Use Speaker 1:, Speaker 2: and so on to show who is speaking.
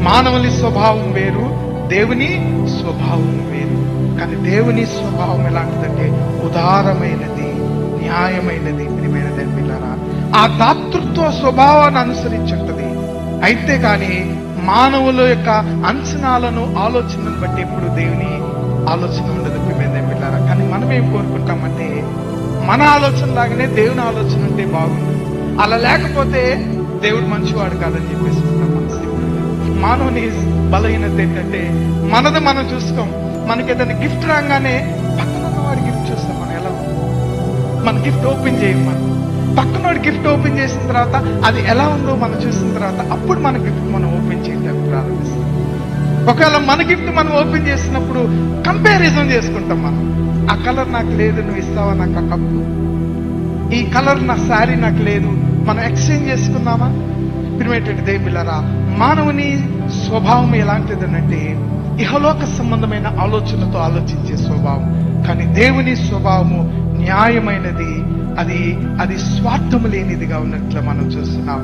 Speaker 1: మానవుని స్వభావం వేరు, దేవుని స్వభావం వేరు. కానీ దేవుని స్వభావం ఎలాంటిదంటే ఉదారమైనది, న్యాయమైనది, ప్రియమైనది పిల్లరా. ఆ దాతృత్వ స్వభావాన్ని అనుసరించుంటది. అయితే కానీ మానవుల యొక్క అంచనాలను, ఆలోచనలను బట్టి ఎప్పుడు దేవుని ఆలోచన ఉండదు, ప్రియమైనది పిల్లరా. కానీ మనం ఏం కోరుకుంటామంటే మన ఆలోచన లాగానే దేవుని ఆలోచన ఉంటే బాగుంది, అలా లేకపోతే దేవుడు మంచివాడు కాదని చెప్పేసి మానవుని బలహీనత ఏంటంటే మనది మనం చూస్తాం. మనకి ఏదైనా గిఫ్ట్ రాగానే పక్కన వాడి గిఫ్ట్ చూస్తాం. మనం ఎలా మన గిఫ్ట్ ఓపెన్ చేయం. మనం పక్కనోడి గిఫ్ట్ ఓపెన్ చేసిన తర్వాత అది ఎలా ఉందో మనం చూసిన తర్వాత అప్పుడు మన గిఫ్ట్ మనం ఓపెన్ చేయడానికి ప్రారంభిస్తాం. ఒకవేళ మన గిఫ్ట్ మనం ఓపెన్ చేసినప్పుడు కంపారిజన్ చేసుకుంటాం. మనం ఆ కలర్ నాకు లేదు, నువ్వు ఇస్తావా నాకు ఆ కప్పు, ఈ కలర్ నా శారీ నాకు లేదు, మనం ఎక్స్చేంజ్ చేసుకున్నామా? ప్రియమైనటువంటి దేవులారా, మానవుని స్వభావం ఎలాంటిదనంటే ఇహలోక సంబంధమైన ఆలోచనతో ఆలోచించే స్వభావం. కానీ దేవుని స్వభావము న్యాయమైనది, అది స్వార్థము లేనిదిగా ఉన్నట్లు మనం చూస్తున్నాం.